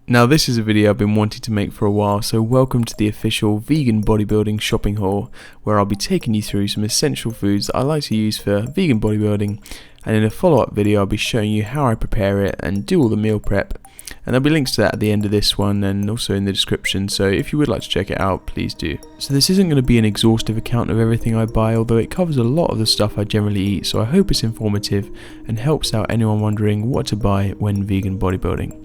Now this is a video I've been wanting to make for a while, so welcome to the official vegan bodybuilding shopping haul, where I'll be taking you through some essential foods that I like to use for vegan bodybuilding, and in a follow-up video I'll be showing you how I prepare it and do all the meal prep, and there'll be links to that at the end of this one and also in the description, so if you would like to check it out, please do. So this isn't going to be an exhaustive account of everything I buy, although it covers a lot of the stuff I generally eat, so I hope it's informative and helps out anyone wondering what to buy when vegan bodybuilding.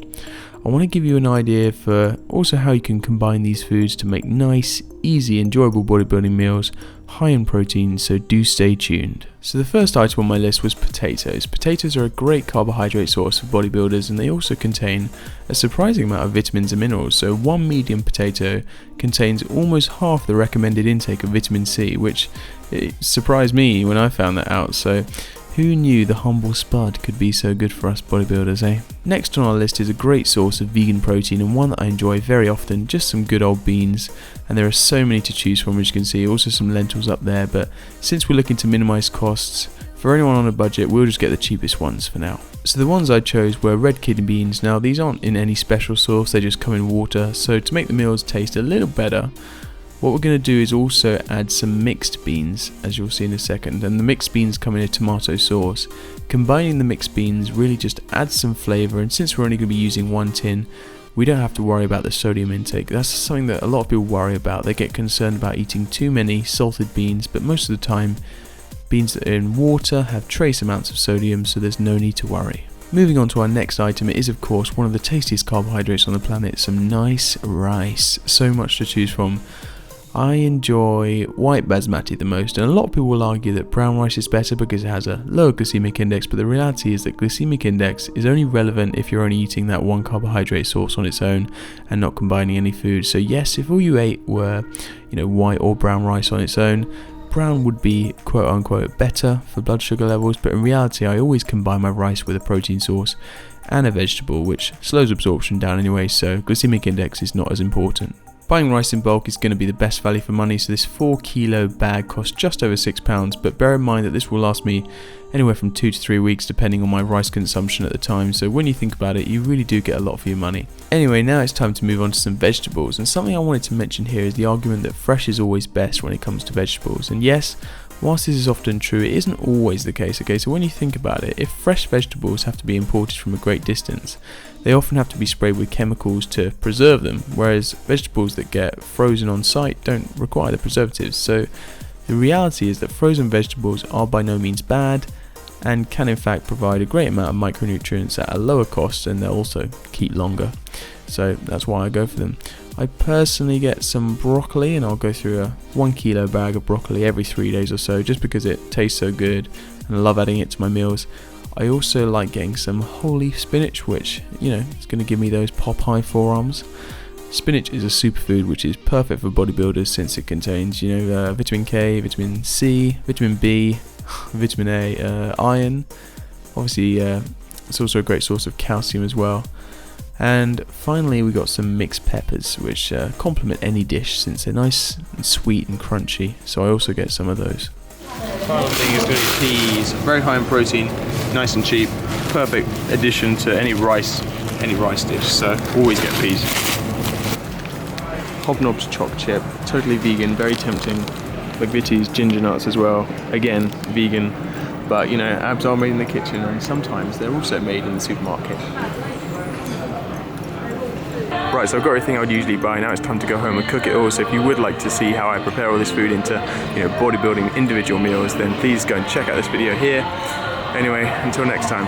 I want to give you an idea for also how you can combine these foods to make nice, easy, enjoyable bodybuilding meals, high in protein, so do stay tuned. So the first item on my list was potatoes. Potatoes are a great carbohydrate source for bodybuilders, and they also contain a surprising amount of vitamins and minerals. So one medium potato contains almost half the recommended intake of vitamin C, which it surprised me when I found that out. So who knew the humble spud could be so good for us bodybuilders, eh? Next on our list is a great source of vegan protein, and one that I enjoy very often, just some good old beans. And there are so many to choose from, as you can see, also some lentils up there, but since we're looking to minimise costs, for anyone on a budget, we'll just get the cheapest ones for now. So the ones I chose were red kidney beans. Now these aren't in any special sauce, they just come in water, so to make the meals taste a little better, what we're going to do is also add some mixed beans, as you'll see in a second, and the mixed beans come in a tomato sauce. Combining the mixed beans really just adds some flavour, and since we're only going to be using one tin, we don't have to worry about the sodium intake. That's something that a lot of people worry about. They get concerned about eating too many salted beans, but most of the time, beans that are in water have trace amounts of sodium, so there's no need to worry. Moving on to our next item, it is of course one of the tastiest carbohydrates on the planet, some nice rice. So much to choose from. I enjoy white basmati the most, and a lot of people will argue that brown rice is better because it has a lower glycemic index, but the reality is that glycemic index is only relevant if you're only eating that one carbohydrate source on its own and not combining any food. So yes, if all you ate were, white or brown rice on its own, brown would be quote unquote better for blood sugar levels, but in reality I always combine my rice with a protein source and a vegetable, which slows absorption down anyway, so glycemic index is not as important. Buying rice in bulk is going to be the best value for money, so this 4 kilo bag costs just over £6, but bear in mind that this will last me anywhere from 2 to 3 weeks depending on my rice consumption at the time, so when you think about it, you really do get a lot for your money. Anyway, now it's time to move on to some vegetables, and something I wanted to mention here is the argument that fresh is always best when it comes to vegetables, and yes, whilst this is often true, it isn't always the case, okay? So when you think about it, if fresh vegetables have to be imported from a great distance, they often have to be sprayed with chemicals to preserve them, whereas vegetables that get frozen on site don't require the preservatives. So the reality is that frozen vegetables are by no means bad and can in fact provide a great amount of micronutrients at a lower cost, and they'll also keep longer. So that's why I go for them. I personally get some broccoli, and I'll go through a 1 kilo bag of broccoli every 3 days or so, just because it tastes so good and I love adding it to my meals. I also like getting some whole leaf spinach, which, it's going to give me those Popeye forearms. Spinach is a superfood which is perfect for bodybuilders since it contains, vitamin K, vitamin C, vitamin B, vitamin A, iron. Obviously, it's also a great source of calcium as well. And finally, we got some mixed peppers, which complement any dish since they're nice and sweet and crunchy. So I also get some of those. Final thing is going to be peas. Very high in protein, nice and cheap, perfect addition to any rice dish. So always get peas. Hobnob's chopped chip, totally vegan, very tempting. McVitie's ginger nuts as well, again vegan. But abs are made in the kitchen, and sometimes they're also made in the supermarket. Right, so I've got everything I would usually buy. Now it's time to go home and cook it all. So if you would like to see how I prepare all this food into, bodybuilding individual meals, then please go and check out this video here. Anyway, until next time.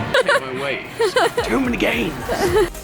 Wait, too many gains.